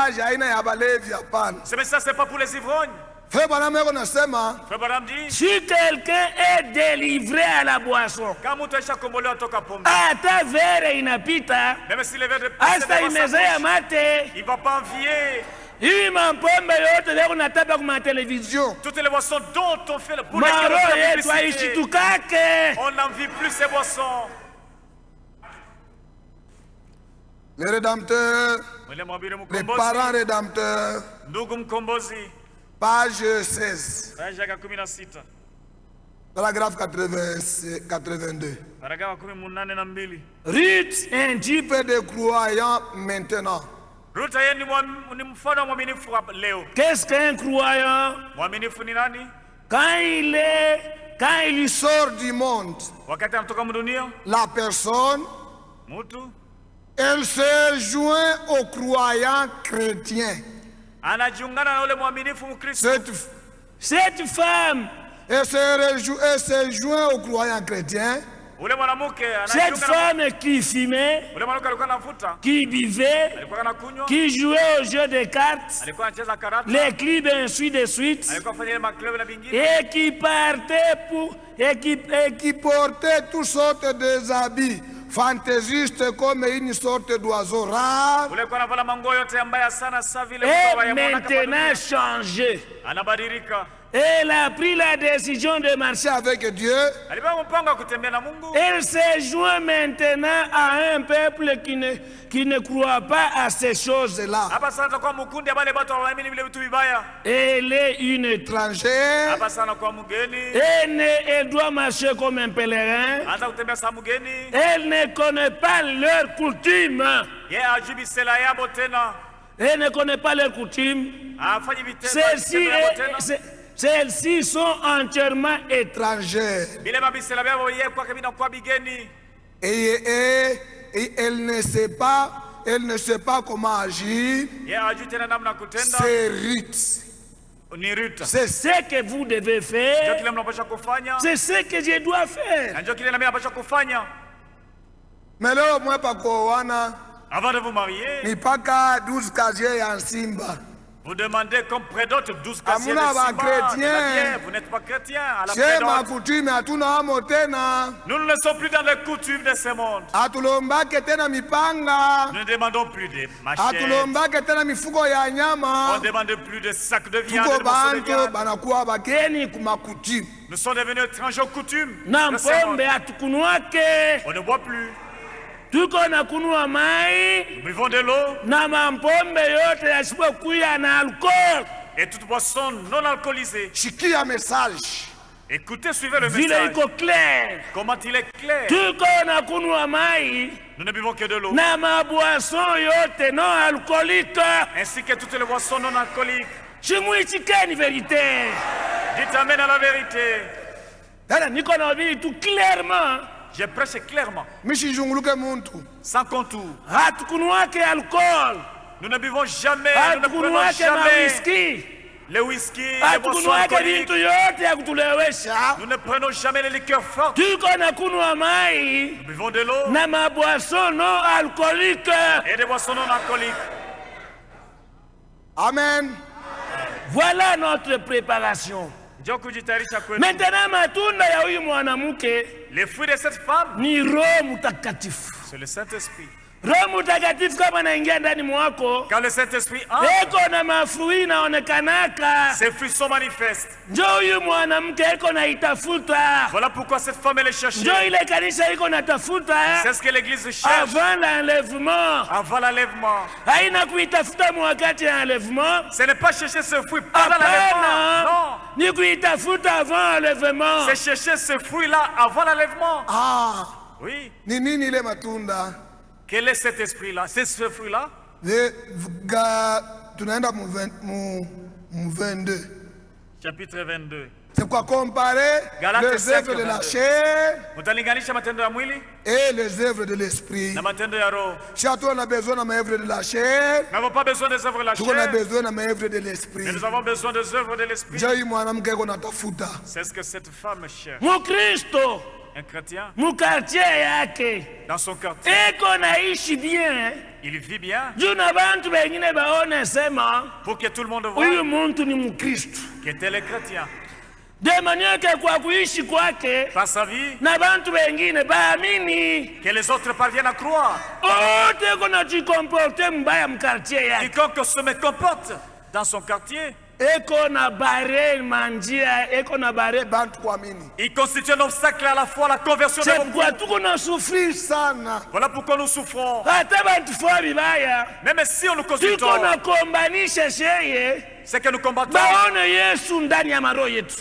message haina ya balevi hapana. Ce message c'est pas pour les ivrognes. Frère Branham yako nasema, Frère Branham dit, si quelqu'un est délivré à la boisson, kama mtu aishakombolewa toka pombe, hata vere inapita, même si le verre de hasta imezea mate, il va pas envier. hii mapombe yote leo nataba kwa television. Toutes les boissons dont on fait pour Maro yetu lesquelles haishitukake. on n'envie plus ces boissons. les rédempteurs, les parents rédempteurs, ndugu mkombozi, page 16, page ya 16, paragraphe 82. paragraphe 82. Ruth, un type Type de croyants maintenant. Ruth yeye ni mfano wa mwaminifu leo. qu'est-ce qu'un croyant? Mwaminifu ni nani? Quand il Sort du monde, Wakati anatoka dunia, la personne, mtu elle se joint aux croyants chrétiens. anajiungana na yule mwaminifu Mkristo. cette femme, Elle se joint aux croyants chrétiens. Ule mwanamke cette femme qui fumait, ule mwanamke alikuwa anavuta, qui buvait, alikuwa anakunywa, qui jouait au jeu de cartes, alikuwa anacheza karata, les clubs ainsi de suite, alikuwa afanya maklub na vingine, et qui partait pour Qui portait toutes sortes de habits fantaisistes comme une sorte d'oiseau rare. ule alikuwa anavala manguo yote mbaya sana sasa vile et maintenant changé. anabadilika. Elle a pris la décision de marcher. Avec Dieu, Alibeba mpango wa kutembea na Mungu. Elle se joint maintenant à un peuple qui ne croit pas à ces choses-là. Hapa sasa atakuwa mkundi ya wale watu wanaamini vile vitu vibaya. Elle est une étrangère. Hapa sana anakuwa mgeni. Elle doit marcher comme un pèlerin. Anza kutembea kama mgeni. Elle ne connaît pas leurs coutumes. Yeye ajibi sela yabo tena. Elle ne connaît pas leurs coutumes. Afanyi vitendo. Celles-ci sont entièrement étrangères. Et elle ne sait pas comment agir. C'est rites. C'est ce que vous devez faire. C'est ce que je dois faire. Mais là, moi, pas koana. Avant de vous marier, ni paka 12 casiers en Simba. Vous demandez comme près d'autres 12 casiers de chrétien. Vous n'êtes pas chrétien. À la nous ne sommes plus dans les coutumes de ce monde. Nous ne demandons plus de machettes. On ne demande plus de sacs de viande. Nous sommes devenus étrangers aux coutumes. On ne boit plus. Nous buvons de l'eau. Et toute boisson non alcoolisée. Écoutez, suivez le message. Comment il est clair. Nous ne buvons que de l'eau. Ainsi que toutes les boissons non alcooliques. Dites amen à la vérité. Je prêche clairement. Sans contour. Nous ne buvons jamais, nous ne prenons jamais le whisky, les boissons alcooliques. Nous ne prenons jamais les liqueurs fortes. Nous buvons de l'eau et des boissons non alcooliques. Amen. Voilà notre préparation. Maintenant, les fruits de cette femme, ni Roho Mtakatifu. C'est le Saint-Esprit. Roho Mtakatifu kama anaingia ndani mwako, quand le Saint-Esprit entre, eko na mafruit inaonekanaka. Ces fruits sont manifestes. Njoo huyu mwanamke eko na itafuta. Voilà pourquoi cette femme elle est cherchée. Njoo ile kanisa iko natafuta. C'est ce que l'église cherche. Avant l'enlèvement. Avant l'enlèvement. Haina kuitafuta wakati ya enlèvement. Ce n'est pas chercher ce fruit pendant l'enlèvement. Non. Ni kuitafuta avant l'enlèvement. C'est chercher ce fruit là avant l'enlèvement. Ah. Oui. Ni nini ile matunda? Quel est cet esprit-là? C'est ce fruit-là? Tunaenda mu 22. Chapitre 22. C'est quoi comparer les œuvres de la chair et les œuvres de l'esprit. Si on a besoin de œuvres de la chair, nous n'avons pas besoin des œuvres de la chair. On a besoin de œuvres de l'esprit. Mais nous avons besoin des œuvres de l'esprit. C'est ce que cette femme cherche. Mon Christ. Un chrétien, dans son quartier, il Il vit bien. Pour que tout le monde voit qu'il était le chrétien. De manière que kwa kuishi kwake par sa vie, na bantu wengine baamini, que les autres parviennent à croire. Quiconque se comporte dans son quartier, il constitue un obstacle à la fois à la conversion de beaucoup. Voilà pourquoi nous souffrons. Même si on nous cause tort, c'est que nous combattons.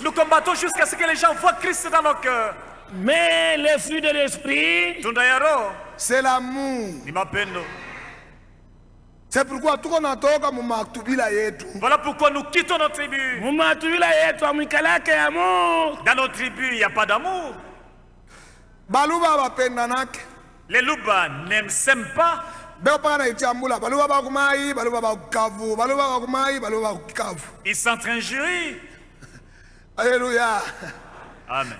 Nous combattons jusqu'à ce que les gens voient Christ dans nos cœurs. Mais le fruit de l'esprit, c'est l'amour. C'est pourquoi tout le voilà pourquoi nous quittons notre tribu. Dans notre tribu, il n'y a pas d'amour. Les Luba ne s'aiment pas. Ils s'entraînent. Alléluia. Amen.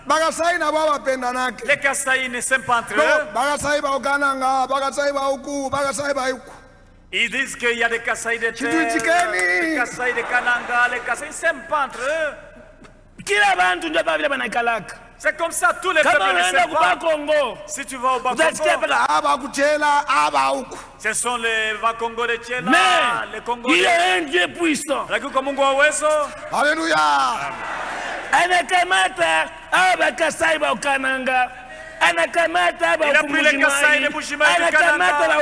Les Kasaï ne s'aiment pas entre eux. Ils disent qu'il y a des Kasaï de terre, des Kasaï de Kananga, les Kasaï ne s'aiment pas entre eux. C'est comme ça, tous les peuples ne s'aiment pas. Si tu vas au Bakongo, ce sont les Bakongo de Tchela, les Congo. Il y a un Dieu puissant. Alléluia. Il a pris les Kasaï, les Bujima et les Kananga.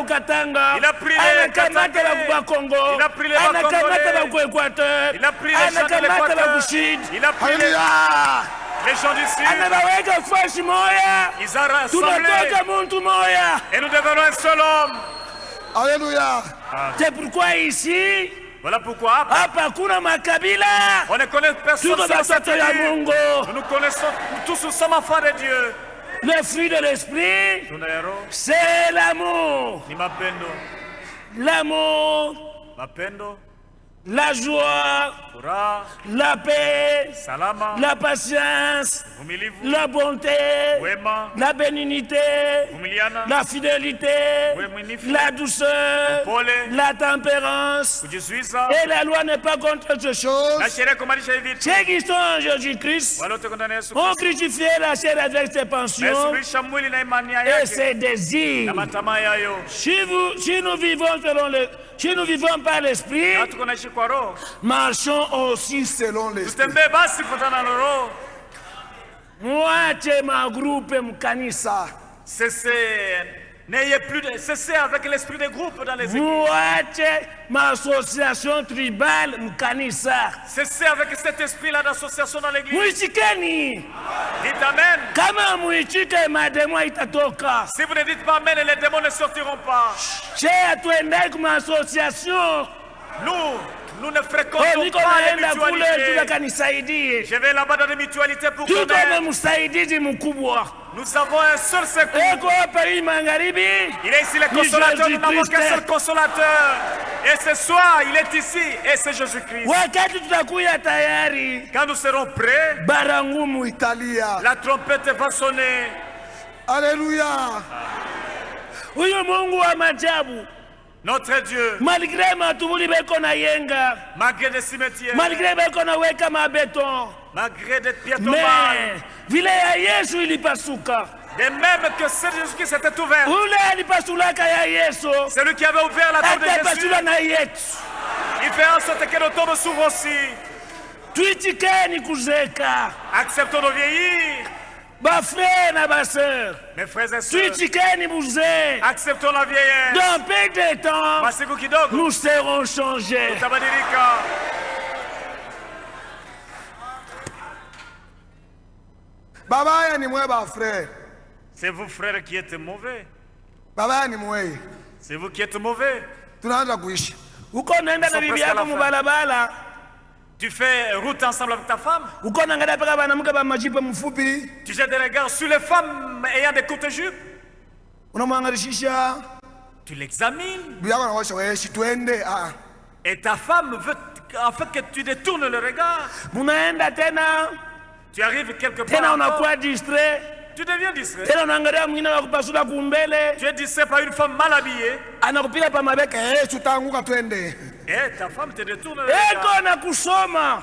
Il a pris les Katake. Il a pris les Bakongolais. Il a pris les gens de l'Équateur. Il a pris les gens du Sud. Ils ont rassemblé. Et nous devenons un seul homme. Alléluia. C'est pourquoi ici, voilà pourquoi on ne connaît personne sans cette tribu. Nous nous connaissons tous, nous sommes enfants de Dieu. Le fruit de l'esprit, c'est l'amour. L'amour, la joie, la paix, la patience, la bonté, la bénignité, la fidélité, la douceur, la tempérance. Et la loi n'est pas contre ces choses. Ceux qui sont en Jésus-Christ ont crucifié la chair avec ses passions et ses désirs. Si nous vivons par l'esprit, marchons aussi selon l'esprit. Mwache magroupe mkanisa. N'ayez plus de cessez avec l'esprit des groupes dans les églises. Mwache ma association tribale mkanisa. Cessez avec cet esprit-là d'association dans l'église. Muichikeni. Dites amen. Kama muichike mademo itatoka. Si vous ne dites pas amen, les démons ne sortiront pas. Che atuende kuma association. Nous ne fréquentons pas les mutualités. Je vais là-bas dans les mutualités pour connaître. Nous avons un seul secours. Il est ici le consolateur. Nous n'avons qu'un seul consolateur. Et ce soir, il est ici. Et c'est Jésus-Christ. Quand nous serons prêts, la trompette va sonner. Alléluia. Notre Dieu, malgré des cimetières, malgré des piétons, mais de même que Jésus-Christ s'était ouvert, celui qui avait ouvert la tombe de Jésus, il fait en sorte que nos tombes s'ouvrent aussi. Acceptons de vieillir. Mes frères et sœurs, acceptons la vieillesse. Dans peu de temps, nous serons changés. C'est vous, frères, qui êtes mauvais. C'est vous qui êtes mauvais. Tu fais route ensemble avec ta femme. Tu jettes des regards sur les femmes ayant des courtes jupes. Tu l'examines. Et ta femme veut en fait que tu détournes le regard. Tu arrives quelque part. tu deviens distrait. Tena unaangalia mwingine wa kupasula kumbele. Tu es distrait par une femme mal habillée. Anakupiga pa mabeka. Tutaanguka twende. Ta femme te détourne. Eko na kusoma.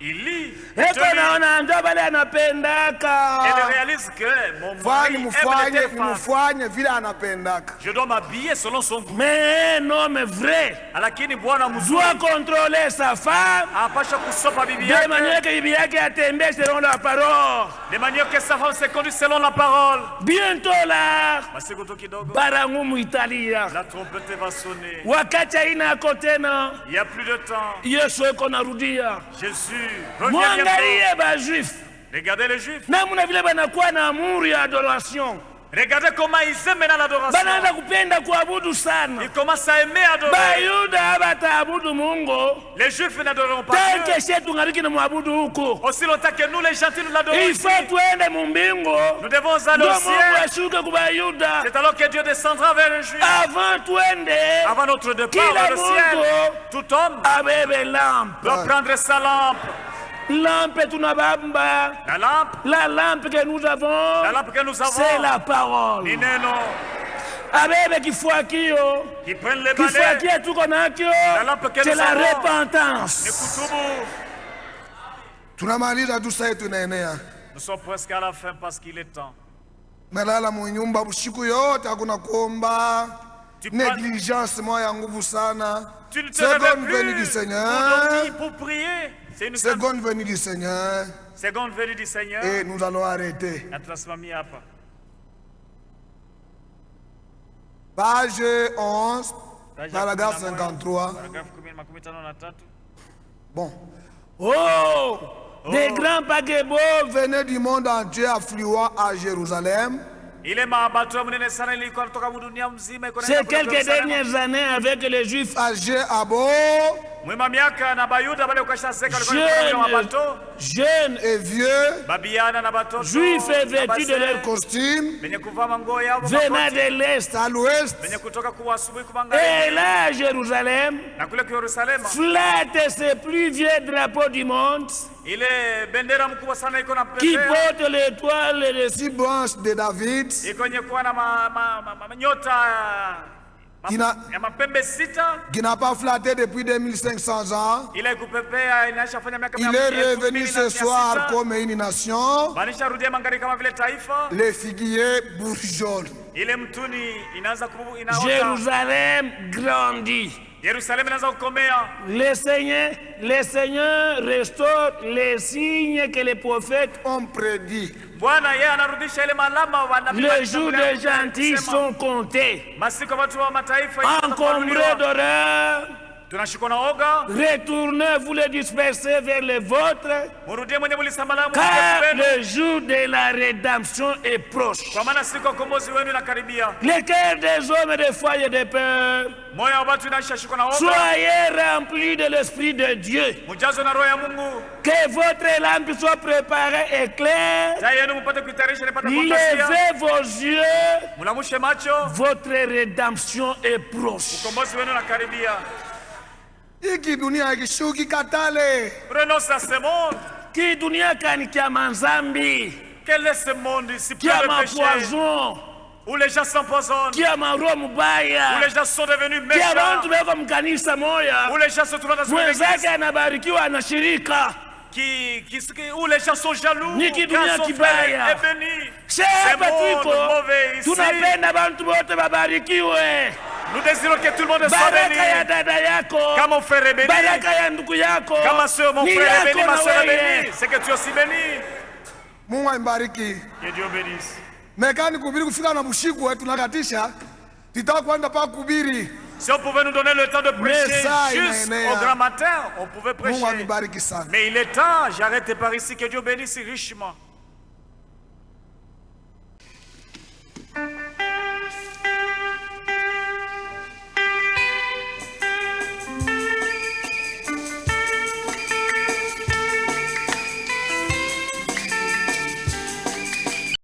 Il lit. Eko naona ndio bale anapendaka. Elle réalise que mon mari aime les femmes. Vile anapendaka. Je dois m'habiller selon son goût. Mais un homme vrai Lakini bwana mzuri doit contrôler sa femme. Apasha kusopa bibi yake. De manière que bibi yake atembee selon la parole. De manière que sa femme se conduit selon la parole. Bientôt là. Masikuto kidogo. Barangumu Italia. La trompette va sonner. Wakati haina kotena. Il y a plus de temps. Yesu eko narudia. Jésus Mwangalie ba juif. Regardez les juifs. Namuna vile banakuwa na amuri ya adoration. Regardez comment ils aiment l'adoration. Banaanza kupenda kuabudu sana. Ils commencent à aimer adorer. Bayuda bataabudu Mungu. Les juifs n'adoreront pas Dieu. Dieu. Aussi longtemps que nous les gentils nous l'adorons. Il faut tuende mumbingo. Nous devons aller au ciel. C'est alors que Dieu descendra vers les juifs. Avant notre départ vers le ciel, tout homme doit prendre sa lampe. Lampe tunabamba. La lampe que nous avons. C'est la parole. Abebe kifuakio. Kifuakio tuko nakio. C'est la repentance. Tunamaliza tu sasa tunaenea. Nous sommes presque à la fin parce qu'il est temps. Melala munyumba bushiku yote hakuna kuomba. Négligence moya nguvu sana. Tu ne te réveilles plus pour prier. C'est une seconde venue du Seigneur. Seconde venue du Seigneur. Et nous allons arrêter. Page 11, paragraphe 53. Bon. Oh! Des grands paquebots venaient du monde entier affluant à Jérusalem. C'est quelques dernières années avec les Juifs âgés à bord, jeunes et vieux, Juifs et vêtus de leurs costumes, venant de l'Est à l'Ouest. Et là, à Jérusalem, flatte ces plus vieux drapeaux du monde qui portent l'étoile de 6 branches de David, qui n'a pas flatté depuis 2500 ans. Il est revenu ce soir comme une nation. Les figuiers bourgeonnent. Jérusalem grandit. Le Seigneur restaure les signes que les prophètes ont prédits. Les jours des gentils sont comptés. Encombrés d'horreur, retournez, vous les dispersez vers les vôtres, car le jour de la rédemption est proche. Les cœurs des hommes de foi et de peur, soyez remplis de l'Esprit de Dieu. Que votre lampe soit préparée et claire. Levez vos yeux. Votre rédemption est proche. Prenons ça, ce monde. Qui dunia kani kia manzambi. Quel est ce monde ici plein de péché, où les gens s'empoisonnent, où les gens sont devenus méchants, où les gens se trouvent dans une église, où les gens sont jaloux, car son frère est béni. Ce monde mauvais ici, nous désirons que tout le monde soit béni. Comme mon frère est béni, comme ma soeur, mon frère est béni, ma soeur est bénie, c'est que tu es aussi béni. Que Dieu bénisse. Si on pouvait nous donner le temps de prêcher juste au grand matin, on pouvait prêcher. Mais il est temps, j'arrête par ici, que Dieu bénisse richement.